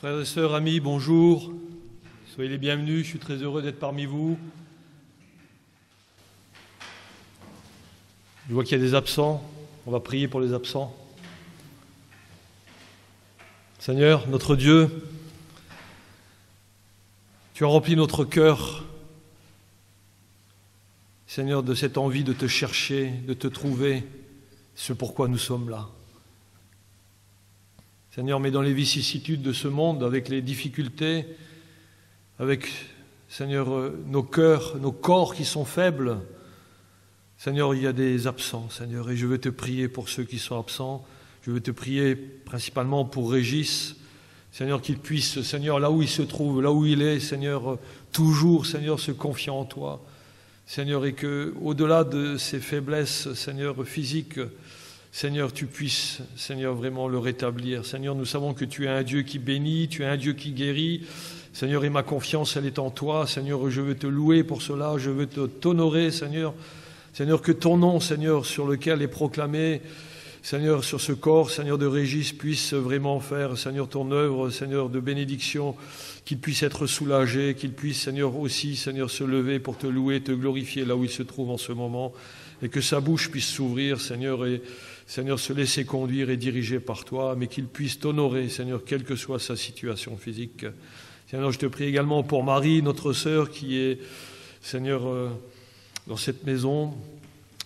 Frères et sœurs, amis, bonjour. Soyez les bienvenus, je suis très heureux d'être parmi vous. Je vois qu'il y a des absents, on va prier pour les absents. Seigneur, notre Dieu, tu as rempli notre cœur, Seigneur, de cette envie de te chercher, de te trouver, ce pourquoi nous sommes là. Seigneur, mais dans les vicissitudes de ce monde, avec les difficultés, avec, Seigneur, nos cœurs, nos corps qui sont faibles, Seigneur, il y a des absents, Seigneur, et je veux te prier pour ceux qui sont absents. Je veux te prier principalement pour Régis, Seigneur, qu'il puisse, Seigneur, là où il se trouve, là où il est, Seigneur, toujours, Seigneur, se confier en toi, Seigneur, et que, au-delà de ses faiblesses, Seigneur, physiques, Seigneur, tu puisses, Seigneur, vraiment le rétablir. Seigneur, nous savons que tu es un Dieu qui bénit, tu es un Dieu qui guérit. Seigneur, et ma confiance, elle est en toi. Seigneur, je veux te louer pour cela, je veux t'honorer, Seigneur. Seigneur, que ton nom, Seigneur, sur lequel est proclamé, Seigneur, sur ce corps, Seigneur, de Régis, puisse vraiment faire, Seigneur, ton œuvre, Seigneur, de bénédiction, qu'il puisse être soulagé, qu'il puisse, Seigneur, aussi, Seigneur, se lever pour te louer, te glorifier là où il se trouve en ce moment, et que sa bouche puisse s'ouvrir, Seigneur, et Seigneur, se laisser conduire et diriger par toi, mais qu'il puisse t'honorer, Seigneur, quelle que soit sa situation physique. Seigneur, je te prie également pour Marie, notre sœur, qui est, Seigneur, dans cette maison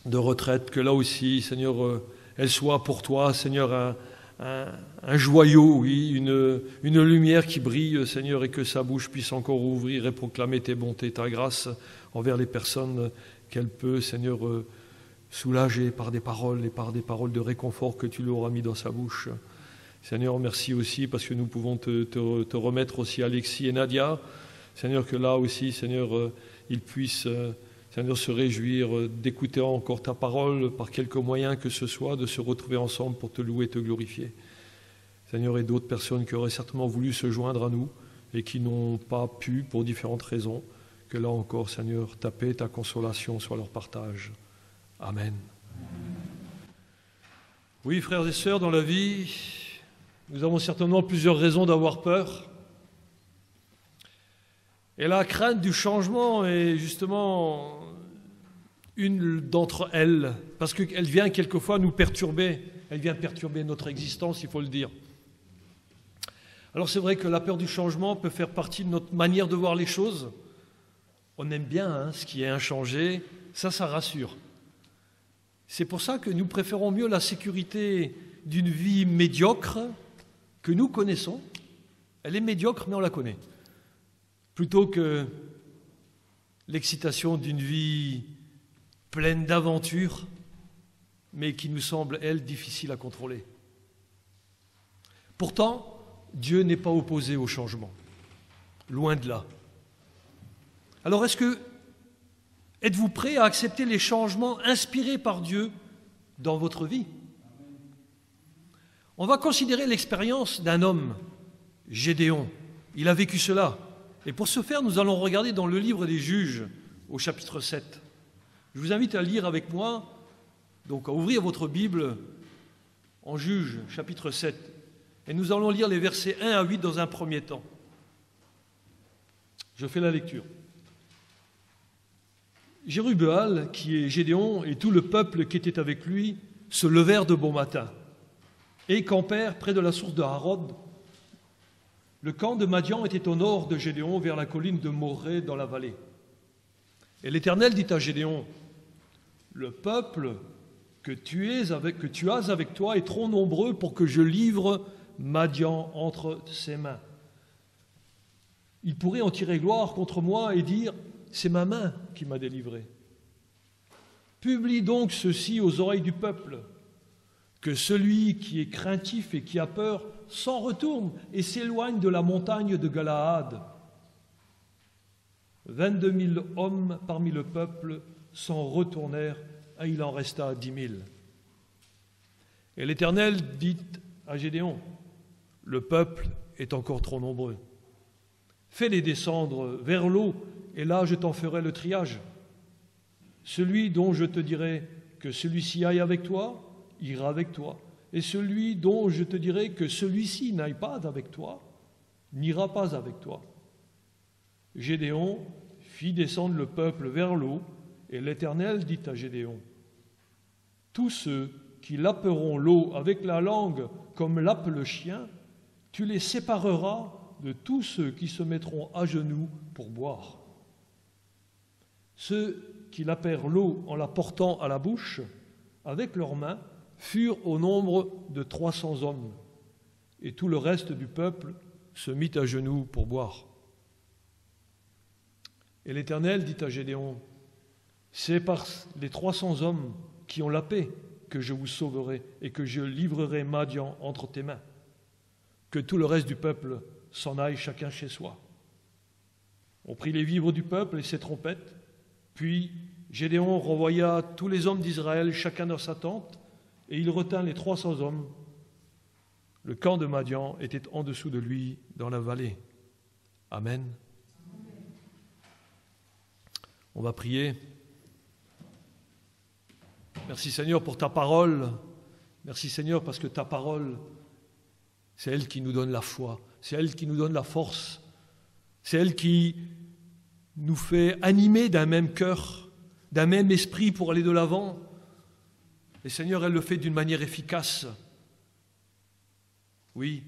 de retraite, que là aussi, Seigneur, elle soit pour toi, Seigneur, un joyau, oui, une lumière qui brille, Seigneur, et que sa bouche puisse encore ouvrir et proclamer tes bontés, ta grâce envers les personnes qu'elle peut, Seigneur, soulager par des paroles et par des paroles de réconfort que tu lui auras mis dans sa bouche. Seigneur, merci aussi parce que nous pouvons te remettre aussi Alexis et Nadia. Seigneur, que là aussi, Seigneur, ils puissent, Seigneur, se réjouir d'écouter encore ta parole par quelque moyen que ce soit, de se retrouver ensemble pour te louer et te glorifier. Seigneur, et d'autres personnes qui auraient certainement voulu se joindre à nous et qui n'ont pas pu pour différentes raisons, que là encore, Seigneur, ta paix, ta consolation soit leur partage. Amen. Oui, frères et sœurs, dans la vie, nous avons certainement plusieurs raisons d'avoir peur. Et la crainte du changement est justement une d'entre elles, parce qu'elle vient quelquefois nous perturber, elle vient perturber notre existence, il faut le dire. Alors c'est vrai que la peur du changement peut faire partie de notre manière de voir les choses. On aime bien ce qui est inchangé, ça rassure. C'est pour ça que nous préférons mieux la sécurité d'une vie médiocre que nous connaissons. Elle est médiocre, mais on la connaît. Plutôt que l'excitation d'une vie pleine d'aventures, mais qui nous semble, elle, difficile à contrôler. Pourtant, Dieu n'est pas opposé au changement. Loin de là. Alors, êtes-vous prêt à accepter les changements inspirés par Dieu dans votre vie? On va considérer l'expérience d'un homme, Gédéon. Il a vécu cela. Et pour ce faire, nous allons regarder dans le livre des Juges, au chapitre 7. Je vous invite à lire avec moi, donc à ouvrir votre Bible en Juges, chapitre 7. Et nous allons lire les versets 1 à 8 dans un premier temps. Je fais la lecture. Jérubéal, qui est Gédéon, et tout le peuple qui était avec lui, se levèrent de bon matin et campèrent près de la source de Harod. Le camp de Madian était au nord de Gédéon, vers la colline de Morée dans la vallée. Et l'Éternel dit à Gédéon, « Le peuple que tu as avec toi est trop nombreux pour que je livre Madian entre ses mains. Il pourrait en tirer gloire contre moi et dire, « C'est ma main qui m'a délivré. » Publie donc ceci aux oreilles du peuple, que celui qui est craintif et qui a peur s'en retourne et s'éloigne de la montagne de Galaad. 22 000 hommes parmi le peuple s'en retournèrent et il en resta 10 000. Et l'Éternel dit à Gédéon, « Le peuple est encore trop nombreux. Fais-les descendre vers l'eau et là je t'en ferai le triage. Celui dont je te dirai que celui-ci aille avec toi, ira avec toi. Et celui dont je te dirai que celui-ci n'aille pas avec toi, n'ira pas avec toi. » Gédéon fit descendre le peuple vers l'eau, et l'Éternel dit à Gédéon, « Tous ceux qui laperont l'eau avec la langue comme lappe le chien, tu les sépareras de tous ceux qui se mettront à genoux pour boire. Ceux qui lapèrent l'eau en la portant à la bouche, avec leurs mains, furent au nombre de 300 hommes, et tout le reste du peuple se mit à genoux pour boire. Et l'Éternel dit à Gédéon, « C'est par les 300 hommes qui ont la paix que je vous sauverai et que je livrerai Madian entre tes mains. Que tout le reste du peuple s'en aille chacun chez soi. » On prit les vivres du peuple et ses trompettes, puis Gédéon renvoya tous les hommes d'Israël chacun dans sa tente, et il retint les 300 hommes. Le camp de Madian était en dessous de lui dans la vallée. Amen. On va prier. Merci Seigneur pour ta parole. Merci Seigneur parce que ta parole, c'est elle qui nous donne la foi, c'est elle qui nous donne la force, c'est elle qui nous fait animer d'un même cœur, d'un même esprit pour aller de l'avant. Et Seigneur, elle le fait d'une manière efficace. Oui,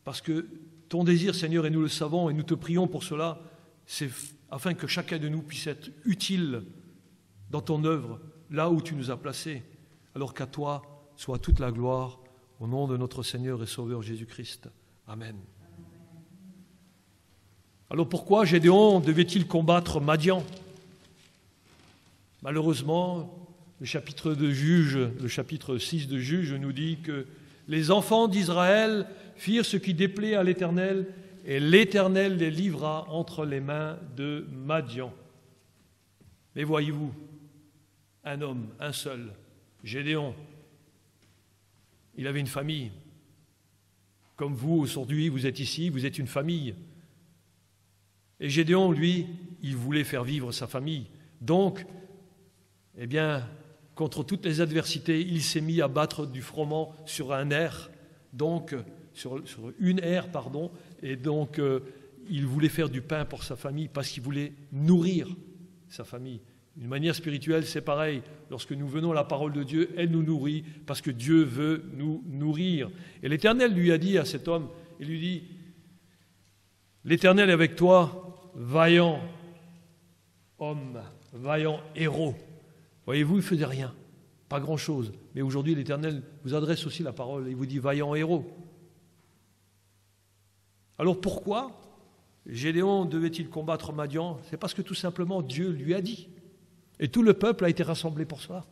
parce que ton désir, Seigneur, et nous le savons, et nous te prions pour cela, c'est afin que chacun de nous puisse être utile dans ton œuvre, là où tu nous as placés, alors qu'à toi soit toute la gloire, au nom de notre Seigneur et Sauveur Jésus-Christ. Amen. Alors pourquoi Gédéon devait-il combattre Madian? Malheureusement, le chapitre 6 de Juges nous dit que les enfants d'Israël firent ce qui déplaît à l'Éternel, et l'Éternel les livra entre les mains de Madian. Mais voyez-vous, un homme, un seul, Gédéon, il avait une famille. Comme vous, aujourd'hui, vous êtes ici, vous êtes une famille. Et Gédéon, lui, il voulait faire vivre sa famille. Donc, eh bien, contre toutes les adversités, il s'est mis à battre du froment sur un air, donc sur une aire, pardon, et donc il voulait faire du pain pour sa famille parce qu'il voulait nourrir sa famille. D'une manière spirituelle, c'est pareil. Lorsque nous venons à la parole de Dieu, elle nous nourrit parce que Dieu veut nous nourrir. Et l'Éternel lui a dit à cet homme, il lui dit, « L'Éternel est avec toi, vaillant homme, vaillant héros. » Voyez-vous, il ne faisait rien, pas grand-chose. Mais aujourd'hui, l'Éternel vous adresse aussi la parole et il vous dit « vaillant héros ». Alors pourquoi Gédéon devait-il combattre Madian? C'est parce que tout simplement Dieu lui a dit. Et tout le peuple a été rassemblé pour cela.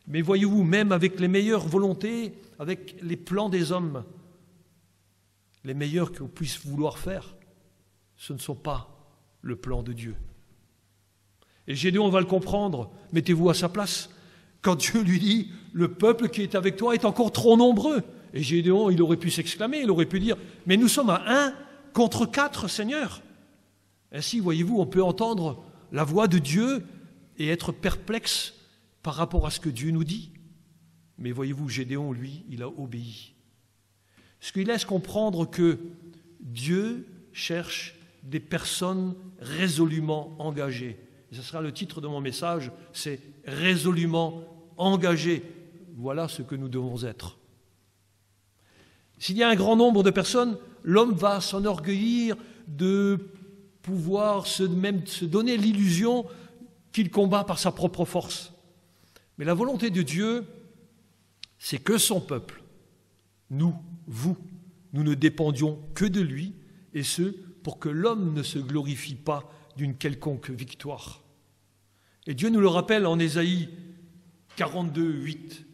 Mais voyez-vous, même avec les meilleures volontés, avec les plans des hommes, les meilleurs qu'on puisse vouloir faire, ce ne sont pas le plan de Dieu. Et Gédéon va le comprendre, mettez-vous à sa place. Quand Dieu lui dit, le peuple qui est avec toi est encore trop nombreux. Et Gédéon, il aurait pu s'exclamer, il aurait pu dire, mais nous sommes à 1 contre 4, Seigneur. Ainsi, voyez-vous, on peut entendre la voix de Dieu et être perplexe par rapport à ce que Dieu nous dit. Mais voyez-vous, Gédéon, lui, il a obéi. Ce qui laisse comprendre que Dieu cherche des personnes résolument engagées. Et ce sera le titre de mon message, c'est « Résolument engagés ». Voilà ce que nous devons être. S'il y a un grand nombre de personnes, l'homme va s'enorgueillir de pouvoir se donner l'illusion qu'il combat par sa propre force. Mais la volonté de Dieu, c'est que son peuple, nous, vous, nous ne dépendions que de lui, et ce, pour que l'homme ne se glorifie pas d'une quelconque victoire. Et Dieu nous le rappelle en Ésaïe 42, 8.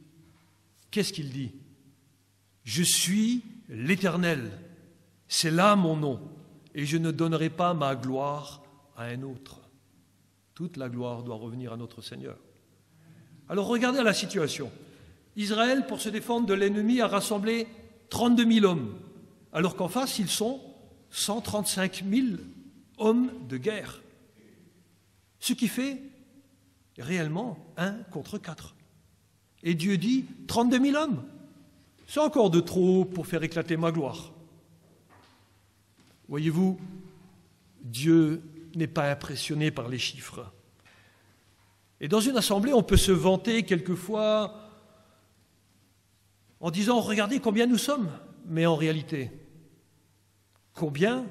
Qu'est-ce qu'il dit? « Je suis l'Éternel, c'est là mon nom, et je ne donnerai pas ma gloire à un autre. » Toute la gloire doit revenir à notre Seigneur. Alors regardez la situation. Israël, pour se défendre de l'ennemi, a rassemblé 32 000 hommes, alors qu'en face, ils sont 135 000 hommes de guerre. Ce qui fait réellement 1 contre 4. Et Dieu dit 32 000 hommes. C'est encore de trop pour faire éclater ma gloire. Voyez-vous, Dieu n'est pas impressionné par les chiffres. Et dans une assemblée, on peut se vanter quelquefois en disant « Regardez combien nous sommes !» Mais en réalité, combien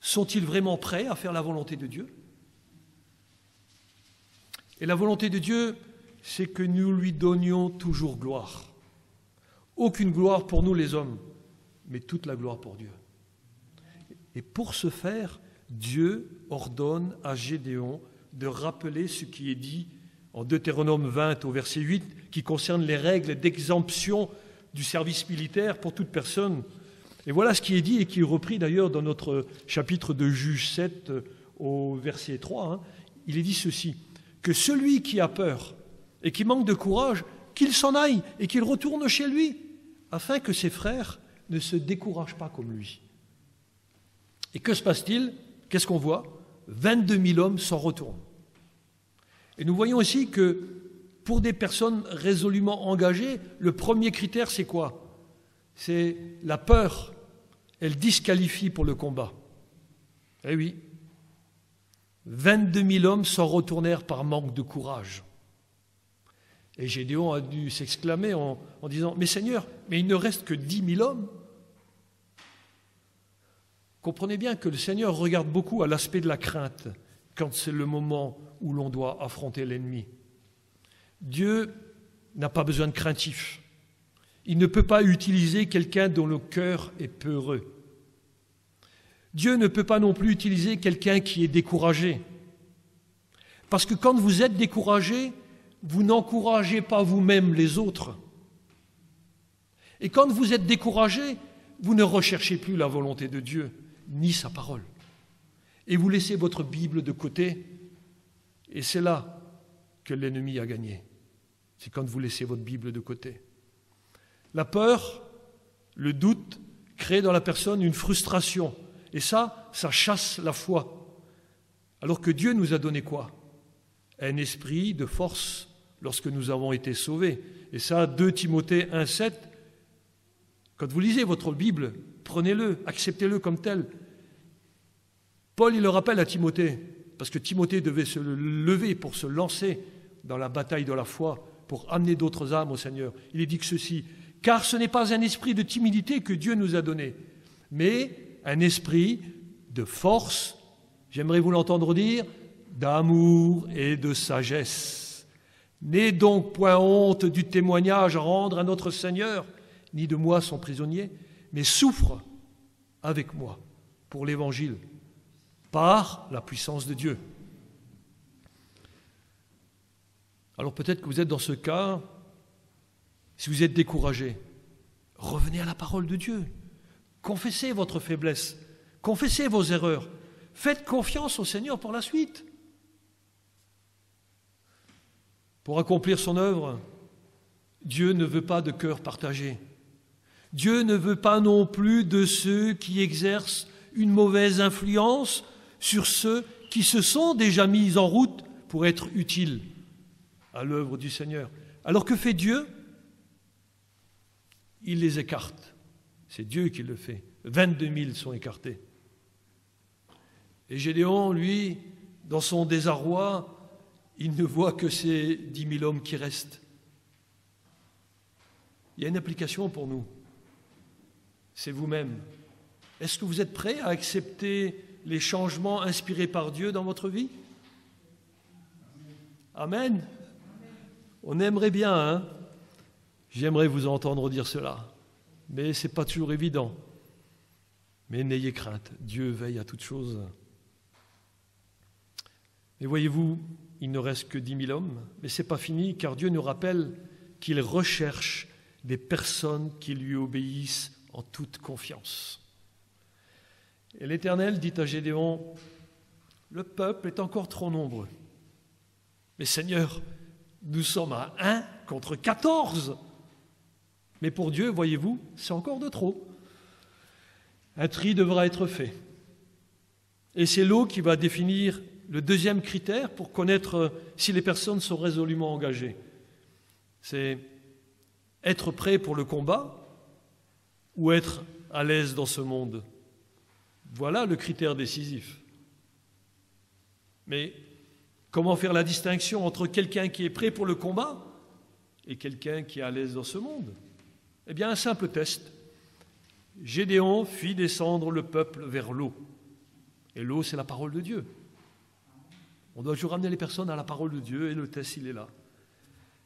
sont-ils vraiment prêts à faire la volonté de Dieu? Et la volonté de Dieu, c'est que nous lui donnions toujours gloire. Aucune gloire pour nous les hommes, mais toute la gloire pour Dieu. Et pour ce faire, Dieu ordonne à Gédéon de rappeler ce qui est dit en Deutéronome 20 au verset 8, qui concerne les règles d'exemption du service militaire pour toute personne. Et voilà ce qui est dit et qui est repris d'ailleurs dans notre chapitre de Juge 7 au verset 3. Il est dit ceci, que celui qui a peur et qui manque de courage, qu'il s'en aille et qu'il retourne chez lui, afin que ses frères ne se découragent pas comme lui. Et que se passe-t-il? Qu'est-ce qu'on voit? 22 000 hommes s'en retournent. Et nous voyons aussi que pour des personnes résolument engagées, le premier critère, c'est quoi? C'est la peur. Elle disqualifie pour le combat. Eh oui. 22 000 hommes s'en retournèrent par manque de courage. Et Gédéon a dû s'exclamer en disant « Mais Seigneur, mais il ne reste que 10 000 hommes !» Comprenez bien que le Seigneur regarde beaucoup à l'aspect de la crainte quand c'est le moment où l'on doit affronter l'ennemi. Dieu n'a pas besoin de craintifs. Il ne peut pas utiliser quelqu'un dont le cœur est peureux. Dieu ne peut pas non plus utiliser quelqu'un qui est découragé. Parce que quand vous êtes découragé, vous n'encouragez pas vous-même les autres. Et quand vous êtes découragé, vous ne recherchez plus la volonté de Dieu, ni sa parole. Et vous laissez votre Bible de côté, et c'est là que l'ennemi a gagné. C'est quand vous laissez votre Bible de côté. La peur, le doute, crée dans la personne une frustration. Et ça chasse la foi. Alors que Dieu nous a donné quoi? Un esprit de force lorsque nous avons été sauvés. Et ça, 2 Timothée 1,7, quand vous lisez votre Bible, prenez-le, acceptez-le comme tel. Paul, il le rappelle à Timothée, parce que Timothée devait se lever pour se lancer dans la bataille de la foi, pour amener d'autres âmes au Seigneur. Il est dit que ceci, car ce n'est pas un esprit de timidité que Dieu nous a donné, mais un esprit de force, j'aimerais vous l'entendre dire, d'amour et de sagesse. N'aie donc point honte du témoignage à rendre à notre Seigneur, ni de moi son prisonnier, mais souffre avec moi pour l'Évangile, par la puissance de Dieu. Alors peut-être que vous êtes dans ce cas, si vous êtes découragé, revenez à la parole de Dieu. Confessez votre faiblesse, confessez vos erreurs, faites confiance au Seigneur pour la suite. Pour accomplir son œuvre, Dieu ne veut pas de cœur partagé. Dieu ne veut pas non plus de ceux qui exercent une mauvaise influence sur ceux qui se sont déjà mis en route pour être utiles à l'œuvre du Seigneur. Alors que fait Dieu? Il les écarte. C'est Dieu qui le fait. 22 000 sont écartés. Et Gédéon, lui, dans son désarroi, il ne voit que ces 10 000 hommes qui restent. Il y a une application pour nous. C'est vous-même. Est-ce que vous êtes prêts à accepter les changements inspirés par Dieu dans votre vie? Amen. On aimerait bien, hein? J'aimerais vous entendre dire cela. Mais ce n'est pas toujours évident. Mais n'ayez crainte, Dieu veille à toutes choses. Mais voyez-vous, il ne reste que 10 000 hommes, mais ce n'est pas fini, car Dieu nous rappelle qu'il recherche des personnes qui lui obéissent en toute confiance. Et l'Éternel dit à Gédéon, « Le peuple est encore trop nombreux. Mais Seigneur, nous sommes à 1 contre 14. » Mais pour Dieu, voyez-vous, c'est encore de trop. Un tri devra être fait. Et c'est l'eau qui va définir le deuxième critère pour connaître si les personnes sont résolument engagées. C'est être prêt pour le combat ou être à l'aise dans ce monde. Voilà le critère décisif. Mais comment faire la distinction entre quelqu'un qui est prêt pour le combat et quelqu'un qui est à l'aise dans ce monde? Eh bien, un simple test. Gédéon fit descendre le peuple vers l'eau. Et l'eau, c'est la parole de Dieu. On doit toujours ramener les personnes à la parole de Dieu, et le test, il est là.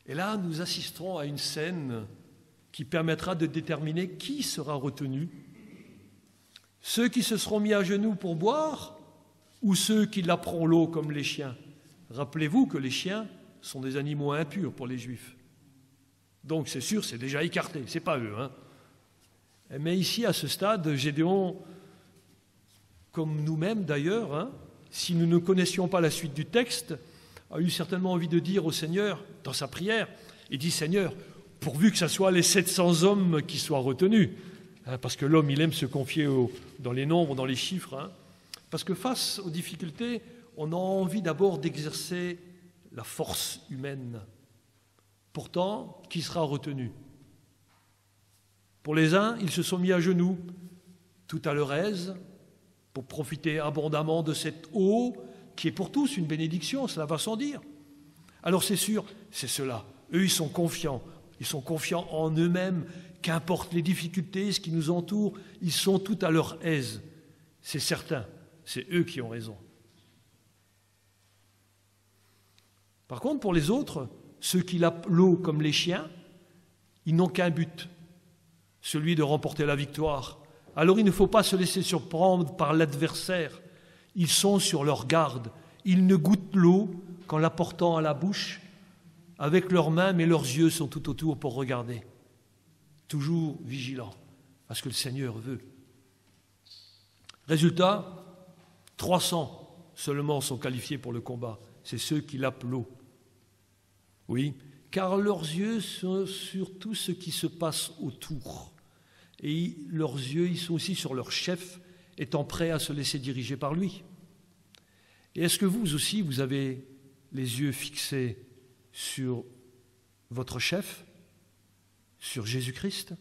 Et là, nous assisterons à une scène qui permettra de déterminer qui sera retenu. Ceux qui se seront mis à genoux pour boire ou ceux qui laperont l'eau comme les chiens. Rappelez-vous que les chiens sont des animaux impurs pour les Juifs. Donc c'est sûr, c'est déjà écarté, c'est pas eux. Mais ici, à ce stade, Gédéon, comme nous-mêmes d'ailleurs, si nous ne connaissions pas la suite du texte, a eu certainement envie de dire au Seigneur, dans sa prière, il dit « Seigneur, pourvu que ce soit les 700 hommes qui soient retenus », parce que l'homme, il aime se confier dans les nombres, dans les chiffres, parce que face aux difficultés, on a envie d'abord d'exercer la force humaine. Pourtant, qui sera retenu? Pour les uns, ils se sont mis à genoux, tout à leur aise, pour profiter abondamment de cette eau qui est pour tous une bénédiction, cela va sans dire. Alors c'est sûr, c'est cela. Eux, ils sont confiants en eux-mêmes, qu'importe les difficultés, ce qui nous entoure, ils sont tout à leur aise. C'est certain, c'est eux qui ont raison. Par contre, pour les autres, ceux qui lapent l'eau comme les chiens, ils n'ont qu'un but, celui de remporter la victoire. Alors il ne faut pas se laisser surprendre par l'adversaire. Ils sont sur leur garde. Ils ne goûtent l'eau qu'en la portant à la bouche, avec leurs mains, mais leurs yeux sont tout autour pour regarder. Toujours vigilants, parce que le Seigneur veut. Résultat, 300 seulement sont qualifiés pour le combat. C'est ceux qui lapent l'eau. Oui, car leurs yeux sont sur tout ce qui se passe autour. Et leurs yeux, ils sont aussi sur leur chef, étant prêts à se laisser diriger par lui. Et est-ce que vous aussi, vous avez les yeux fixés sur votre chef, sur Jésus-Christ?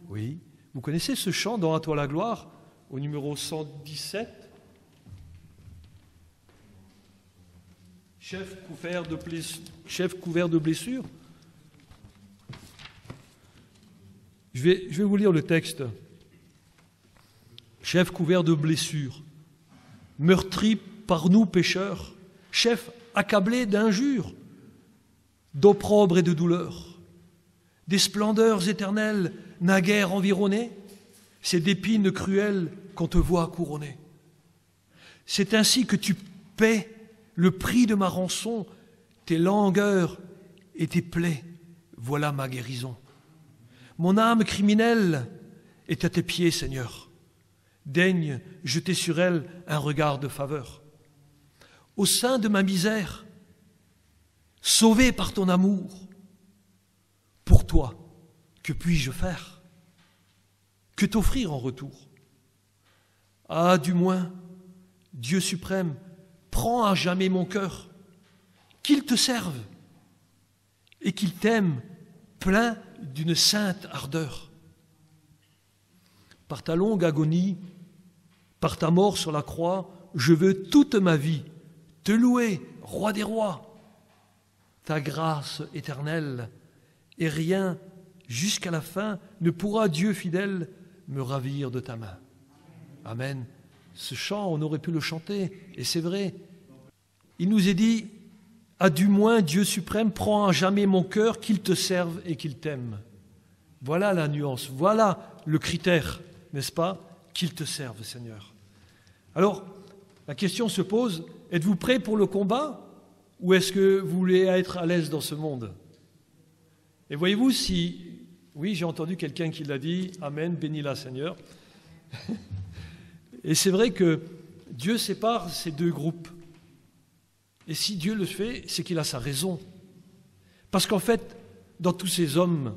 Oui. Vous connaissez ce chant dans « À toi la gloire » au numéro 117? Chef couvert de blessures. Je vais vous lire le texte. Chef couvert de blessures, meurtri par nous pécheurs, chef accablé d'injures, d'opprobre et de douleur, des splendeurs éternelles naguère environnées, c'est d'épines cruelles qu'on te voit couronné. C'est ainsi que tu paies le prix de ma rançon, tes langueurs et tes plaies, voilà ma guérison. Mon âme criminelle est à tes pieds, Seigneur. Daigne jeter sur elle un regard de faveur. Au sein de ma misère, sauvé par ton amour, pour toi, que puis-je faire? Que t'offrir en retour? Ah, du moins, Dieu suprême, prends à jamais mon cœur, qu'il te serve et qu'il t'aime plein d'une sainte ardeur. Par ta longue agonie, par ta mort sur la croix, je veux toute ma vie te louer, roi des rois, ta grâce éternelle, et rien, jusqu'à la fin, ne pourra, Dieu fidèle, me ravir de ta main. Amen. Ce chant, on aurait pu le chanter, et c'est vrai. Il nous est dit, à du moins, Dieu suprême, prends à jamais mon cœur, qu'il te serve et qu'il t'aime. Voilà la nuance, voilà le critère, n'est-ce pas? Qu'il te serve, Seigneur. Alors, la question se pose, êtes-vous prêts pour le combat ou est-ce que vous voulez être à l'aise dans ce monde? Et voyez-vous si... Oui, j'ai entendu quelqu'un qui l'a dit, Amen, bénis-la, Seigneur. Et c'est vrai que Dieu sépare ces deux groupes. Et si Dieu le fait, c'est qu'il a sa raison. Parce qu'en fait, dans tous ces hommes,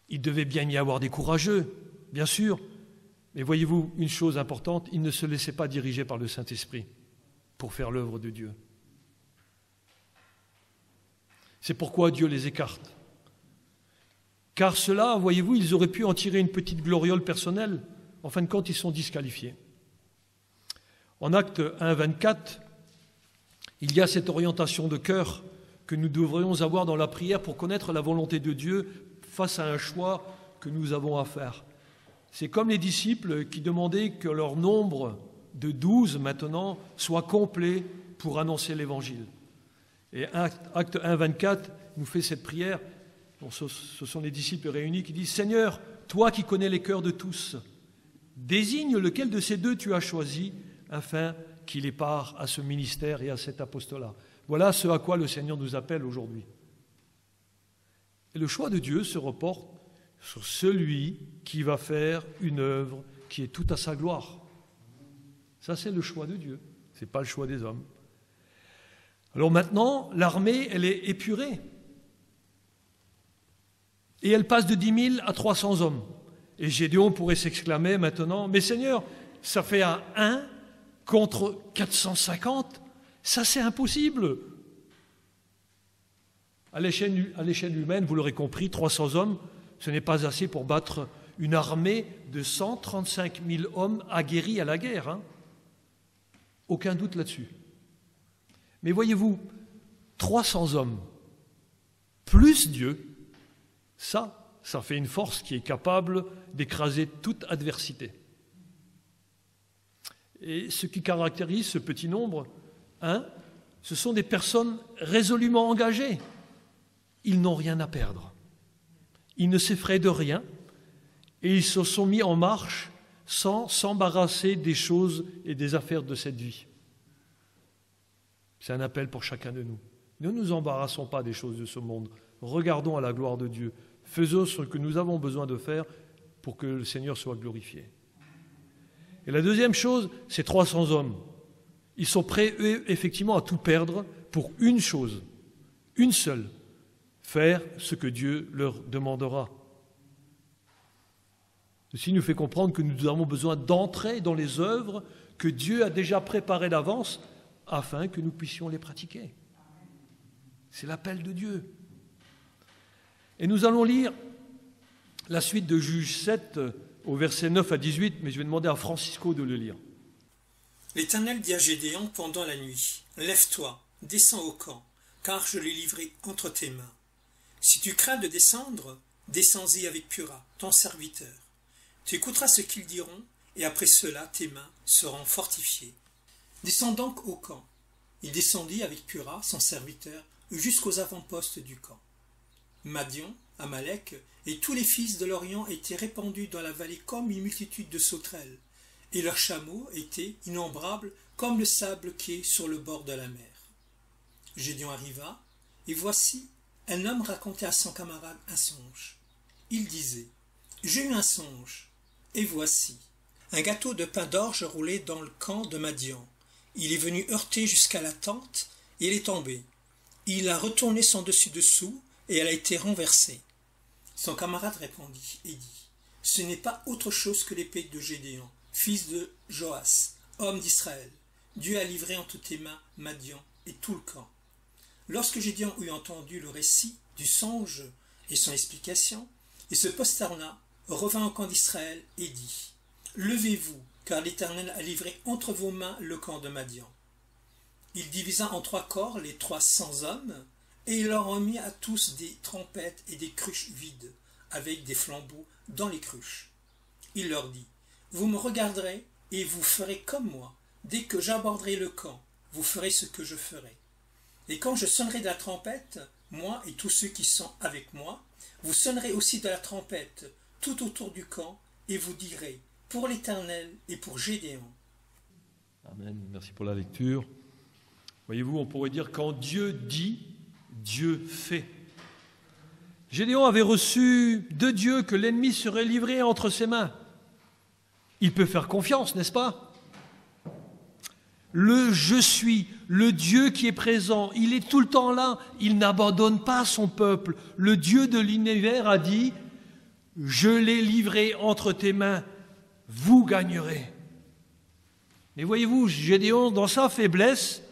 il devait bien y avoir des courageux, bien sûr. Mais voyez-vous, une chose importante, ils ne se laissaient pas diriger par le Saint-Esprit pour faire l'œuvre de Dieu. C'est pourquoi Dieu les écarte. Car ceux-là, voyez-vous, ils auraient pu en tirer une petite gloriole personnelle. En fin de compte, ils sont disqualifiés. En Actes 1, 24, il y a cette orientation de cœur que nous devrions avoir dans la prière pour connaître la volonté de Dieu face à un choix que nous avons à faire. C'est comme les disciples qui demandaient que leur nombre de 12 maintenant soit complet pour annoncer l'Évangile. Et Acte 1, 24 nous fait cette prière. Ce sont les disciples réunis qui disent « Seigneur, toi qui connais les cœurs de tous, désigne lequel de ces deux tu as choisi afin qu'il ait part à ce ministère et à cet apostolat. » Voilà ce à quoi le Seigneur nous appelle aujourd'hui. Et le choix de Dieu se reporte sur celui qui va faire une œuvre qui est toute à sa gloire. Ça, c'est le choix de Dieu, ce n'est pas le choix des hommes. Alors maintenant, l'armée, elle est épurée. Et elle passe de 10 000 à 300 hommes. Et Gédéon pourrait s'exclamer maintenant, « Mais Seigneur, ça fait un 1 contre 450, ça c'est impossible !» À l'échelle humaine, vous l'aurez compris, 300 hommes, ce n'est pas assez pour battre une armée de 135 000 hommes aguerris à la guerre. Hein. Aucun doute là-dessus. Mais voyez-vous, 300 hommes, plus Dieu, ça fait une force qui est capable d'écraser toute adversité. Et ce qui caractérise ce petit nombre, ce sont des personnes résolument engagées. Ils n'ont rien à perdre. Ils ne s'effraient de rien et ils se sont mis en marche sans s'embarrasser des choses et des affaires de cette vie. C'est un appel pour chacun de nous. Ne nous embarrassons pas des choses de ce monde. Regardons à la gloire de Dieu. Faisons ce que nous avons besoin de faire pour que le Seigneur soit glorifié. Et la deuxième chose, c'est 300 hommes. Ils sont prêts, eux, effectivement, à tout perdre pour une chose, une seule, faire ce que Dieu leur demandera. Ceci nous fait comprendre que nous avons besoin d'entrer dans les œuvres que Dieu a déjà préparées d'avance afin que nous puissions les pratiquer. C'est l'appel de Dieu. Et nous allons lire la suite de Juges 7 au verset 9 à 18, mais je vais demander à Francisco de le lire. L'Éternel dit à Gédéon pendant la nuit, « Lève-toi, descends au camp, car je l'ai livré entre tes mains. Si tu crains de descendre, descends-y avec Pura, ton serviteur. Tu écouteras ce qu'ils diront, et après cela tes mains seront fortifiées. Descends donc au camp. » Il descendit avec Pura, son serviteur, jusqu'aux avant-postes du camp. Madian, Amalek et tous les fils de l'Orient étaient répandus dans la vallée comme une multitude de sauterelles, et leurs chameaux étaient innombrables comme le sable qui est sur le bord de la mer. Gédéon arriva, et voici, un homme racontait à son camarade un songe. Il disait, « J'ai eu un songe, et voici, un gâteau de pain d'orge roulait dans le camp de Madian. Il est venu heurter jusqu'à la tente, et elle est tombée. Il a retourné son dessus-dessous, et elle a été renversée. » Son camarade répondit et dit, « Ce n'est pas autre chose que l'épée de Gédéon, fils de Joas, homme d'Israël. Dieu a livré entre tes mains Madian et tout le camp. » Lorsque Gédéon eut entendu le récit du songe et son explication, il se prosterna, revint au camp d'Israël et dit, « Levez-vous, car l'Éternel a livré entre vos mains le camp de Madian. » Il divisa en 3 corps les 300 hommes, et il leur remit à tous des trompettes et des cruches vides, avec des flambeaux dans les cruches. Il leur dit, « Vous me regarderez, et vous ferez comme moi. Dès que j'aborderai le camp, vous ferez ce que je ferai. Et quand je sonnerai de la trompette, moi et tous ceux qui sont avec moi, vous sonnerez aussi de la trompette tout autour du camp, et vous direz, pour l'Éternel et pour Gédéon. » Amen. Merci pour la lecture. Voyez-vous, on pourrait dire, quand Dieu dit, Dieu fait. Gédéon avait reçu de Dieu que l'ennemi serait livré entre ses mains. Il peut faire confiance, n'est-ce pas? Le « je suis », le Dieu qui est présent, il est tout le temps là, il n'abandonne pas son peuple. Le Dieu de l'univers a dit « Je l'ai livré entre tes mains, vous gagnerez ». Mais voyez-vous, Gédéon, dans sa faiblesse,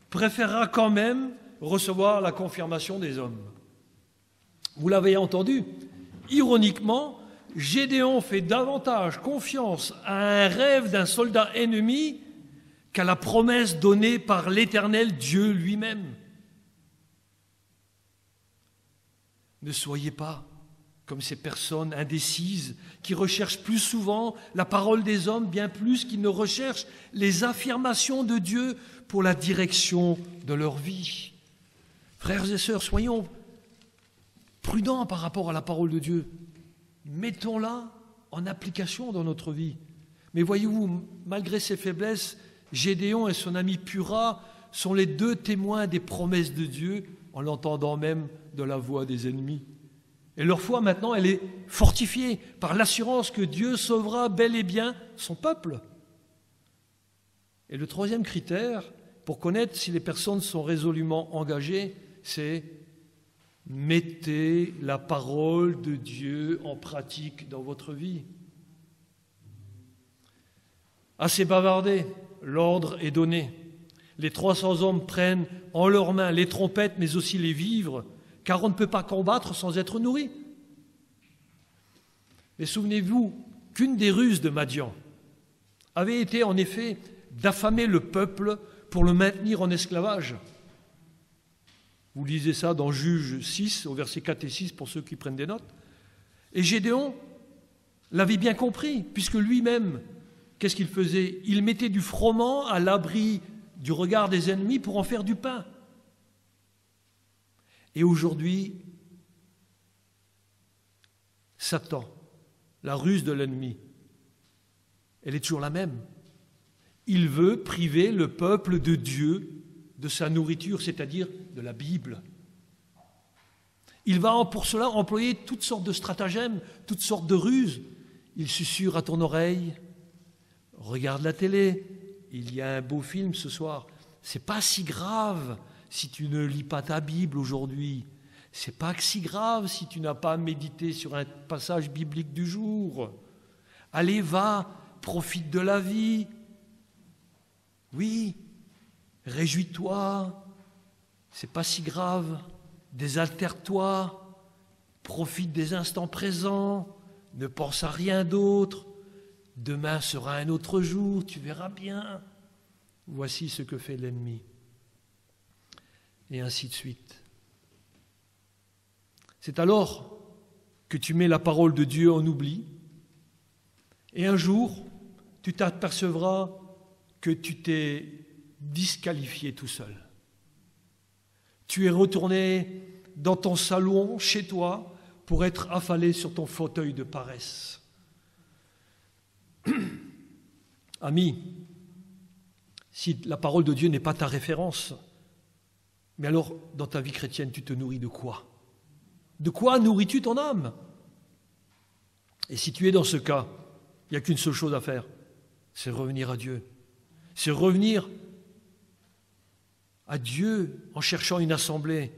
préférera quand même recevoir la confirmation des hommes. Vous l'avez entendu, Ironiquement, Gédéon fait davantage confiance à un rêve d'un soldat ennemi qu'à la promesse donnée par l'Éternel Dieu lui-même. Ne soyez pas comme ces personnes indécises qui recherchent plus souvent la parole des hommes bien plus qu'ils ne recherchent les affirmations de Dieu pour la direction de leur vie. Frères et sœurs, soyons prudents par rapport à la parole de Dieu. Mettons-la en application dans notre vie. Mais voyez-vous, malgré ses faiblesses, Gédéon et son ami Pura sont les deux témoins des promesses de Dieu, en l'entendant même de la voix des ennemis. Et leur foi, maintenant, elle est fortifiée par l'assurance que Dieu sauvera bel et bien son peuple. Et le troisième critère, pour connaître si les personnes sont résolument engagées, c'est mettez la parole de Dieu en pratique dans votre vie. Assez bavardé, l'ordre est donné. Les 300 hommes prennent en leurs mains les trompettes, mais aussi les vivres, car on ne peut pas combattre sans être nourri. Mais souvenez-vous qu'une des ruses de Madian avait été en effet d'affamer le peuple pour le maintenir en esclavage. Vous lisez ça dans Juges 6, au verset 4 et 6, pour ceux qui prennent des notes. Et Gédéon l'avait bien compris, puisque lui-même, qu'est-ce qu'il faisait? Il mettait du froment à l'abri du regard des ennemis pour en faire du pain. Et aujourd'hui, Satan, la ruse de l'ennemi, elle est toujours la même. Il veut priver le peuple de Dieu de sa nourriture, c'est-à-dire de la Bible. Il va pour cela employer toutes sortes de stratagèmes, toutes sortes de ruses. Il susurre à ton oreille, regarde la télé, il y a un beau film ce soir. C'est pas si grave si tu ne lis pas ta Bible aujourd'hui. C'est pas si grave si tu n'as pas médité sur un passage biblique du jour. Allez, va, profite de la vie. Oui, réjouis-toi, c'est pas si grave, désaltère-toi, profite des instants présents, ne pense à rien d'autre, demain sera un autre jour, tu verras bien. Voici ce que fait l'ennemi. Et ainsi de suite. C'est alors que tu mets la parole de Dieu en oubli, et un jour, tu t'apercevras que tu t'es disqualifié tout seul. Tu es retourné dans ton salon, chez toi, pour être affalé sur ton fauteuil de paresse. Ami, si la parole de Dieu n'est pas ta référence, mais alors, dans ta vie chrétienne, tu te nourris de quoi? De quoi nourris-tu ton âme? Et si tu es dans ce cas, il n'y a qu'une seule chose à faire, c'est revenir à Dieu. C'est revenir à Dieu en cherchant une assemblée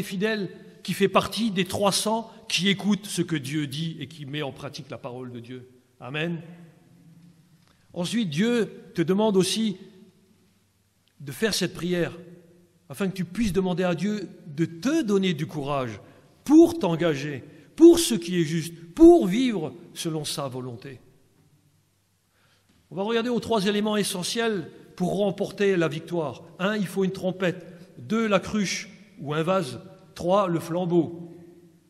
fidèle qui fait partie des 300 qui écoutent ce que Dieu dit et qui met en pratique la parole de Dieu. Amen. Ensuite, Dieu te demande aussi de faire cette prière afin que tu puisses demander à Dieu de te donner du courage pour t'engager, pour ce qui est juste, pour vivre selon sa volonté. On va regarder aux 3 éléments essentiels pour remporter la victoire. 1, il faut une trompette. 2, la cruche ou un vase. 3, le flambeau.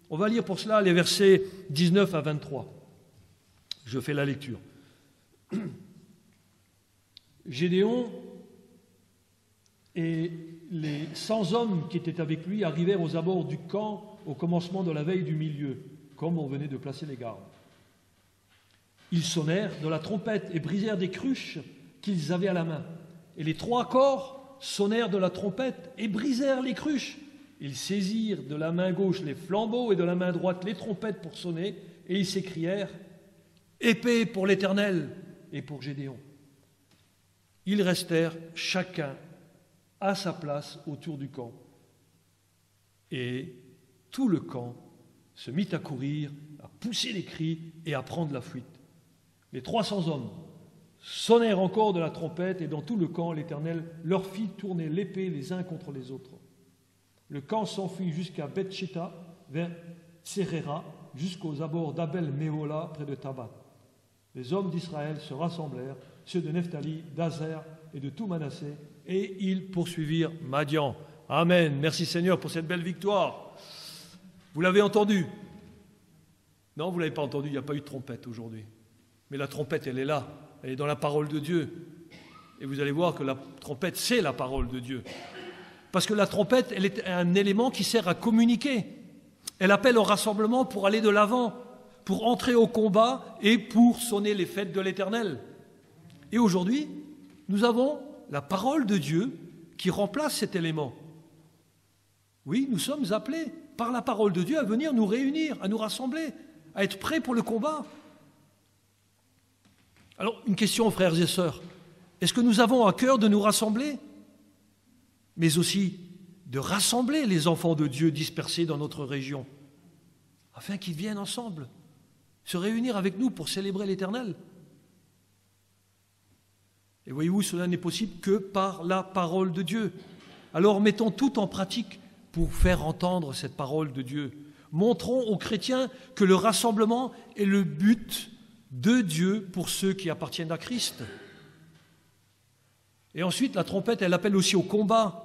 On va lire pour cela les versets 19 à 23. Je fais la lecture. Gédéon et les 100 hommes qui étaient avec lui arrivèrent aux abords du camp au commencement de la veille du milieu, comme on venait de placer les gardes. Ils sonnèrent de la trompette et brisèrent des cruches qu'ils avaient à la main. Et les 3 corps sonnèrent de la trompette et brisèrent les cruches. Ils saisirent de la main gauche les flambeaux et de la main droite les trompettes pour sonner, et ils s'écrièrent « Épée pour l'Éternel et pour Gédéon ». Ils restèrent chacun à sa place autour du camp. Et tout le camp se mit à courir, à pousser les cris et à prendre la fuite. Les 300 hommes sonnèrent encore de la trompette, et dans tout le camp, l'Éternel leur fit tourner l'épée les uns contre les autres. Le camp s'enfuit jusqu'à Beth-Shitta, vers Tserera, jusqu'aux abords d'Abel-Méhola, près de Tabat. Les hommes d'Israël se rassemblèrent, ceux de Nephtali, d'Azer et de tout Manassé, et ils poursuivirent Madian. Amen. Merci Seigneur pour cette belle victoire. Vous l'avez entendu? Non, vous ne l'avez pas entendu, il n'y a pas eu de trompette aujourd'hui. Mais la trompette, elle est là, elle est dans la parole de Dieu. Et vous allez voir que la trompette, c'est la parole de Dieu. Parce que la trompette, elle est un élément qui sert à communiquer. Elle appelle au rassemblement pour aller de l'avant, pour entrer au combat et pour sonner les fêtes de l'Éternel. Et aujourd'hui, nous avons la parole de Dieu qui remplace cet élément. Oui, nous sommes appelés par la parole de Dieu à venir nous réunir, à nous rassembler, à être prêts pour le combat. Alors, une question, frères et sœurs. Est-ce que nous avons à cœur de nous rassembler, mais aussi de rassembler les enfants de Dieu dispersés dans notre région, afin qu'ils viennent ensemble se réunir avec nous pour célébrer l'Éternel? Et voyez-vous, cela n'est possible que par la parole de Dieu. Alors mettons tout en pratique pour faire entendre cette parole de Dieu. Montrons aux chrétiens que le rassemblement est le but de Dieu pour ceux qui appartiennent à Christ. Et ensuite, la trompette, elle appelle aussi au combat.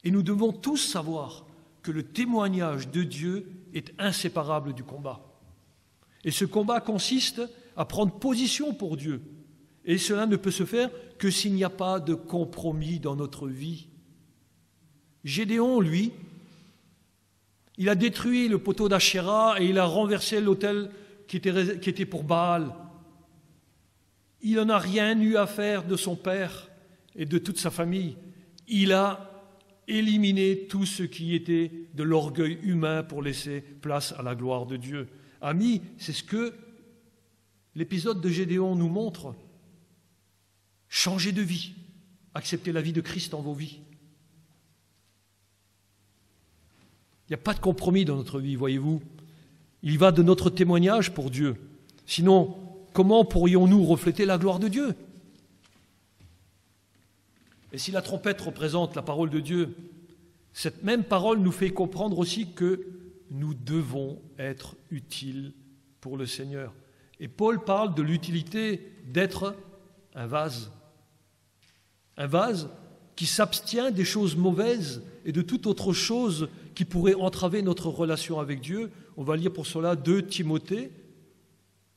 Et nous devons tous savoir que le témoignage de Dieu est inséparable du combat. Et ce combat consiste à prendre position pour Dieu. Et cela ne peut se faire que s'il n'y a pas de compromis dans notre vie. Gédéon, lui, il a détruit le poteau d'Achéra et il a renversé l'autel qui était pour Baal. Il n'en a rien eu à faire de son père et de toute sa famille. Il a éliminé tout ce qui était de l'orgueil humain pour laisser place à la gloire de Dieu. Amis, c'est ce que l'épisode de Gédéon nous montre. Changez de vie, acceptez la vie de Christ dans vos vies. Il n'y a pas de compromis dans notre vie, voyez-vous. Il va de notre témoignage pour Dieu. Sinon, comment pourrions-nous refléter la gloire de Dieu? Et si la trompette représente la parole de Dieu, cette même parole nous fait comprendre aussi que nous devons être utiles pour le Seigneur. Et Paul parle de l'utilité d'être un vase qui s'abstient des choses mauvaises et de toute autre chose qui pourrait entraver notre relation avec Dieu. On va lire pour cela 2 Timothée,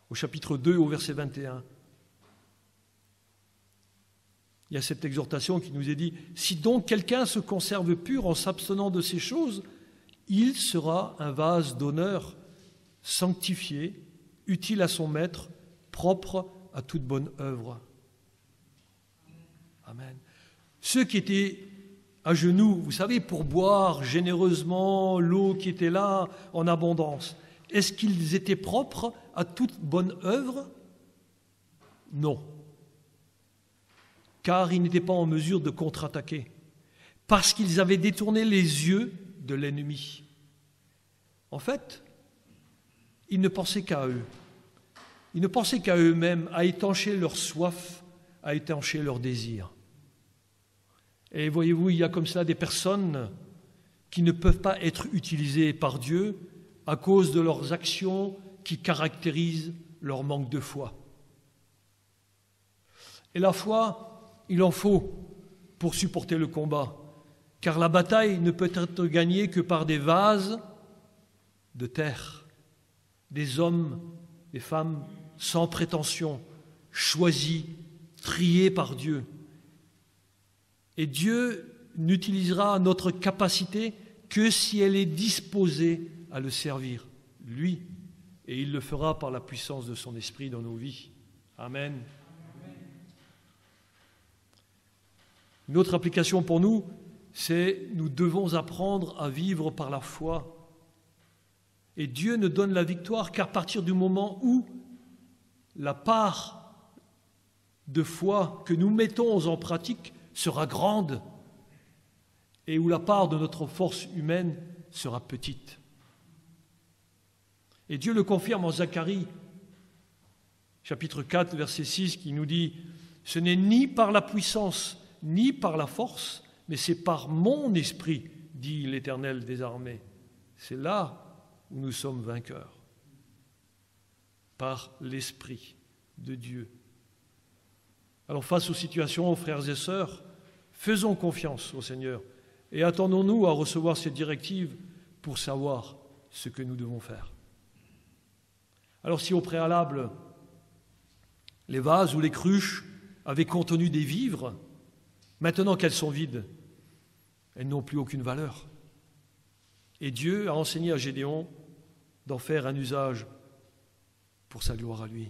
au chapitre 2, au verset 21. Il y a cette exhortation qui nous est dit « Si donc quelqu'un se conserve pur en s'abstenant de ces choses, il sera un vase d'honneur, sanctifié, utile à son maître, propre à toute bonne œuvre. » Amen. Ceux qui étaient à genoux, vous savez, pour boire généreusement l'eau qui était là en abondance, est-ce qu'ils étaient propres à toute bonne œuvre? Non. Car ils n'étaient pas en mesure de contre-attaquer, parce qu'ils avaient détourné les yeux de l'ennemi. En fait, ils ne pensaient qu'à eux. Ils ne pensaient qu'à eux-mêmes, à étancher leur soif, à étancher leur désir. Et voyez-vous, il y a comme ça des personnes qui ne peuvent pas être utilisées par Dieu à cause de leurs actions qui caractérisent leur manque de foi. Et la foi, il en faut pour supporter le combat, car la bataille ne peut être gagnée que par des vases de terre, des hommes, des femmes sans prétention, choisis, triés par Dieu. Et Dieu n'utilisera notre capacité que si elle est disposée à le servir, lui, et il le fera par la puissance de son esprit dans nos vies. Amen. Une autre application pour nous, c'est nous devons apprendre à vivre par la foi. Et Dieu ne donne la victoire qu'à partir du moment où la part de foi que nous mettons en pratique sera grande et où la part de notre force humaine sera petite. Et Dieu le confirme en Zacharie, chapitre 4, verset 6, qui nous dit « Ce n'est ni par la puissance, ni par la force, mais c'est par mon esprit, dit l'Éternel des armées. » C'est là où nous sommes vainqueurs. par l'Esprit de Dieu. Alors face aux situations, frères et sœurs, faisons confiance au Seigneur et attendons-nous à recevoir cette directive pour savoir ce que nous devons faire. Alors si au préalable, les vases ou les cruches avaient contenu des vivres, maintenant qu'elles sont vides, elles n'ont plus aucune valeur. Et Dieu a enseigné à Gédéon d'en faire un usage pour sa gloire à lui.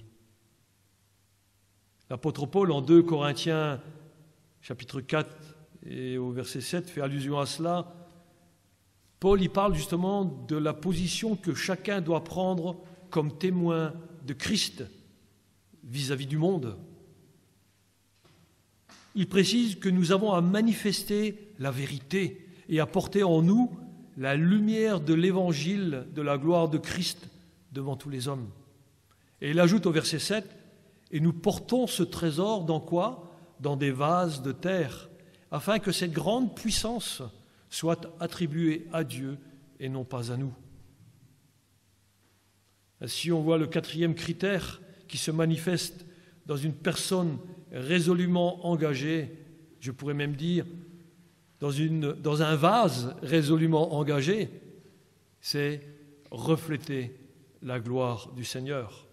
L'apôtre Paul, en 2 Corinthiens, chapitre 4 et au verset 7, fait allusion à cela. Paul y parle justement de la position que chacun doit prendre comme témoin de Christ vis-à-vis du monde. Il précise que nous avons à manifester la vérité et à porter en nous la lumière de l'évangile de la gloire de Christ devant tous les hommes. Et il ajoute au verset 7, « Et nous portons ce trésor dans quoi ? Dans des vases de terre, afin que cette grande puissance soit attribuée à Dieu et non pas à nous. » Ainsi, on voit le 4e critère qui se manifeste dans une personne résolument engagée, je pourrais même dire, dans un vase résolument engagé, c'est refléter la gloire du Seigneur.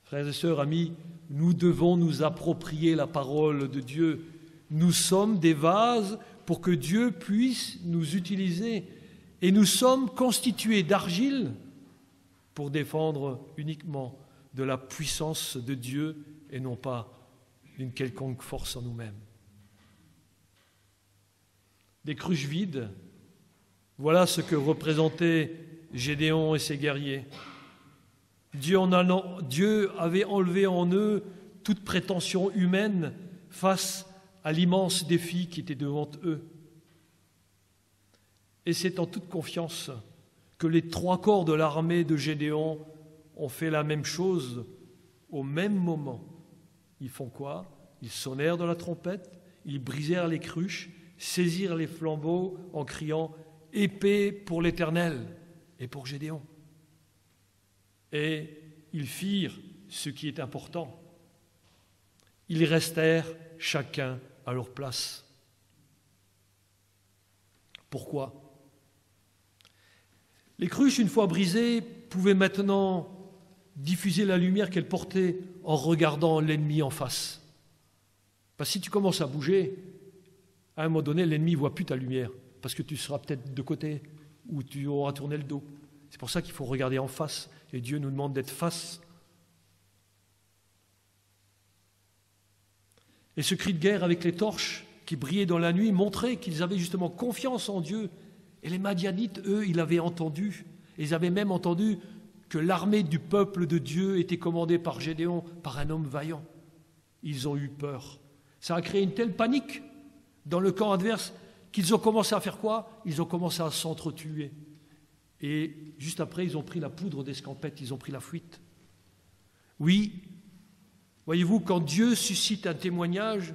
Frères et sœurs, amis, nous devons nous approprier la parole de Dieu. Nous sommes des vases pour que Dieu puisse nous utiliser. Et nous sommes constitués d'argile pour défendre uniquement de la puissance de Dieu et non pas d'une quelconque force en nous-mêmes. Des cruches vides, voilà ce que représentaient Gédéon et ses guerriers. Dieu avait enlevé en eux toute prétention humaine face à l'immense défi qui était devant eux. Et c'est en toute confiance que les 3 corps de l'armée de Gédéon ont fait la même chose au même moment. Ils font quoi ? Ils sonnèrent de la trompette, ils brisèrent les cruches, saisirent les flambeaux en criant « Épée pour l'Éternel » et pour Gédéon. Et ils firent ce qui est important. Ils restèrent chacun à leur place. Pourquoi ? Les cruches, une fois brisées, pouvaient maintenant diffuser la lumière qu'elles portaient en regardant l'ennemi en face. Parce que si tu commences à bouger, à un moment donné, l'ennemi ne voit plus ta lumière, parce que tu seras peut-être de côté ou tu auras tourné le dos. C'est pour ça qu'il faut regarder en face, et Dieu nous demande d'être face. Et ce cri de guerre avec les torches qui brillaient dans la nuit montrait qu'ils avaient justement confiance en Dieu. Et les Madianites, eux, ils avaient entendu. Et ils avaient même entendu que l'armée du peuple de Dieu était commandée par Gédéon, par un homme vaillant. Ils ont eu peur. Ça a créé une telle panique dans le camp adverse qu'ils ont commencé à faire quoi ? Ils ont commencé à s'entretuer. Et juste après, ils ont pris la poudre d'escampette, ils ont pris la fuite. Oui, voyez-vous, quand Dieu suscite un témoignage,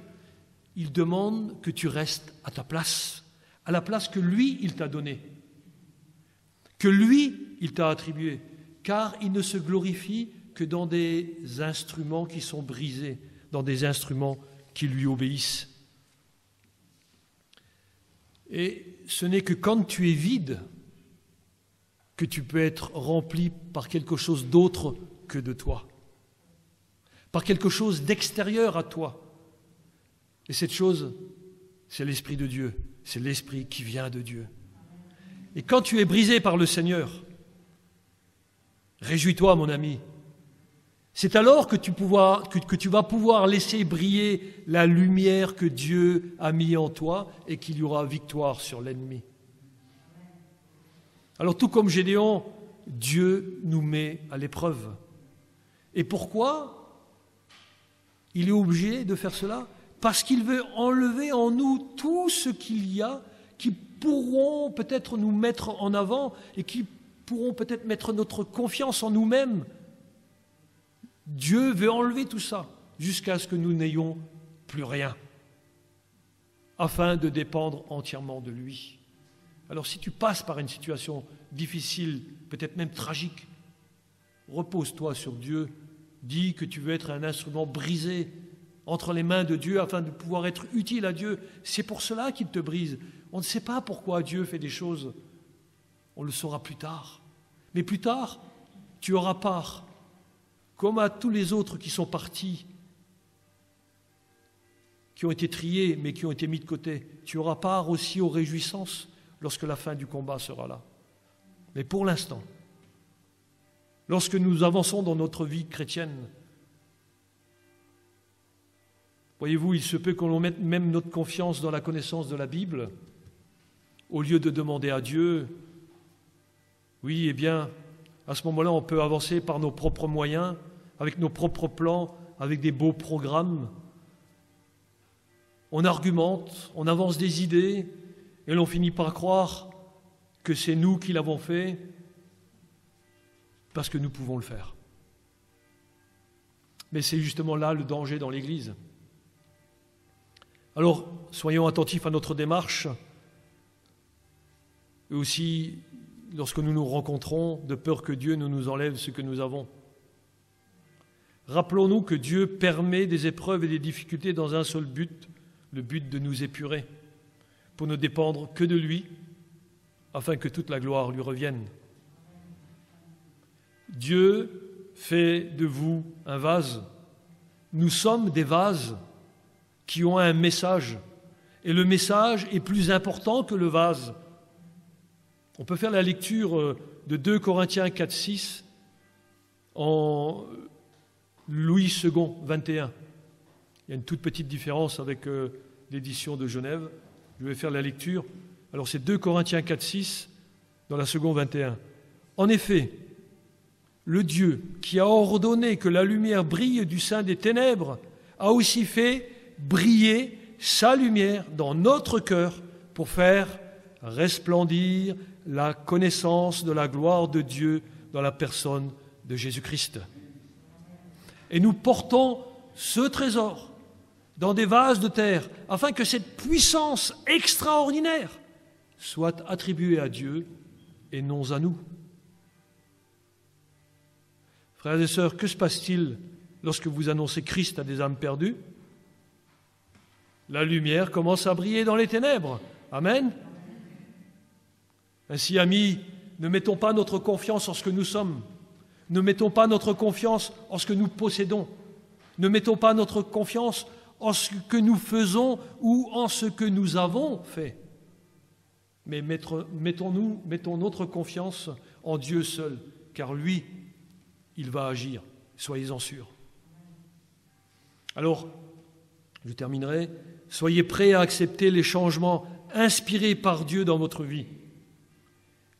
il demande que tu restes à ta place, à la place que lui, il t'a donnée, que lui, il t'a attribuée, car il ne se glorifie que dans des instruments qui sont brisés, dans des instruments qui lui obéissent. Et ce n'est que quand tu es vide que tu peux être rempli par quelque chose d'autre que de toi, par quelque chose d'extérieur à toi. Et cette chose, c'est l'Esprit de Dieu, c'est l'Esprit qui vient de Dieu. Et quand tu es brisé par le Seigneur, réjouis-toi, mon ami. C'est alors que tu vas pouvoir laisser briller la lumière que Dieu a mis en toi et qu'il y aura victoire sur l'ennemi. Alors tout comme Gédéon, Dieu nous met à l'épreuve. Et pourquoi il est obligé de faire cela ? Parce qu'il veut enlever en nous tout ce qu'il y a qui pourront peut-être nous mettre en avant et qui pourront peut-être mettre notre confiance en nous-mêmes. Dieu veut enlever tout ça jusqu'à ce que nous n'ayons plus rien, afin de dépendre entièrement de lui. Alors si tu passes par une situation difficile, peut-être même tragique, repose-toi sur Dieu. Dis que tu veux être un instrument brisé entre les mains de Dieu afin de pouvoir être utile à Dieu. C'est pour cela qu'il te brise. On ne sait pas pourquoi Dieu fait des choses. On le saura plus tard. Mais plus tard, tu auras part, comme à tous les autres qui sont partis, qui ont été triés, mais qui ont été mis de côté. Tu auras part aussi aux réjouissances lorsque la fin du combat sera là. Mais pour l'instant, lorsque nous avançons dans notre vie chrétienne, voyez-vous, il se peut que l'on mette même notre confiance dans la connaissance de la Bible, au lieu de demander à Dieu. Oui, eh bien, à ce moment-là, on peut avancer par nos propres moyens, avec nos propres plans, avec des beaux programmes. On argumente, on avance des idées, et l'on finit par croire que c'est nous qui l'avons fait, parce que nous pouvons le faire. Mais c'est justement là le danger dans l'Église. Alors, soyons attentifs à notre démarche, et aussi lorsque nous nous rencontrons, de peur que Dieu ne nous enlève ce que nous avons. Rappelons-nous que Dieu permet des épreuves et des difficultés dans un seul but, le but de nous épurer, pour ne dépendre que de lui, afin que toute la gloire lui revienne. Dieu fait de vous un vase. Nous sommes des vases qui ont un message, et le message est plus important que le vase. On peut faire la lecture de 2 Corinthiens 4, 6 en Louis II, 21. Il y a une toute petite différence avec l'édition de Genève. Je vais faire la lecture. Alors c'est 2 Corinthiens 4, 6 dans la seconde 21. En effet, le Dieu qui a ordonné que la lumière brille du sein des ténèbres a aussi fait briller sa lumière dans notre cœur pour faire resplendir la connaissance de la gloire de Dieu dans la personne de Jésus-Christ. Et nous portons ce trésor dans des vases de terre afin que cette puissance extraordinaire soit attribuée à Dieu et non à nous. Frères et sœurs, que se passe-t-il lorsque vous annoncez Christ à des âmes perdues? La lumière commence à briller dans les ténèbres. Amen. Ainsi, amis, ne mettons pas notre confiance en ce que nous sommes. Ne mettons pas notre confiance en ce que nous possédons. Ne mettons pas notre confiance en ce que nous faisons ou en ce que nous avons fait. Mais mettons notre confiance en Dieu seul, car lui, il va agir, soyez-en sûrs. Alors, je terminerai. Soyez prêts à accepter les changements inspirés par Dieu dans votre vie,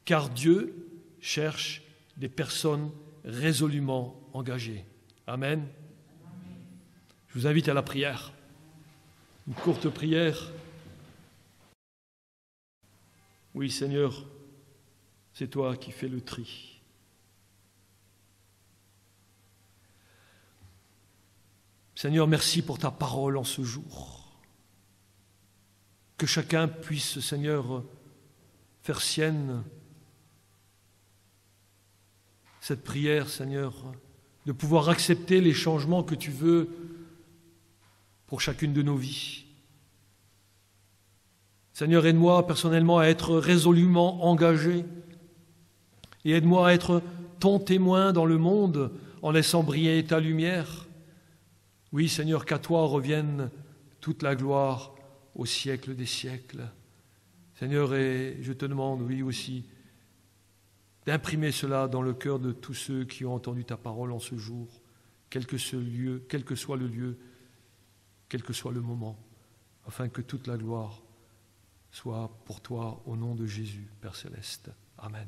car Dieu cherche des personnes résolument engagées. Amen. Je vous invite à la prière. Une courte prière. Oui, Seigneur, c'est toi qui fais le tri. Seigneur, merci pour ta parole en ce jour. Que chacun puisse, Seigneur, faire sienne cette prière, Seigneur, de pouvoir accepter les changements que tu veux pour chacune de nos vies. Seigneur, aide-moi personnellement à être résolument engagé et aide-moi à être ton témoin dans le monde en laissant briller ta lumière. Oui, Seigneur, qu'à toi revienne toute la gloire au siècle des siècles. Seigneur, et je te demande, oui aussi, d'imprimer cela dans le cœur de tous ceux qui ont entendu ta parole en ce jour, quel que soit le lieu, quel que soit le moment, afin que toute la gloire soit pour toi au nom de Jésus, Père céleste. Amen.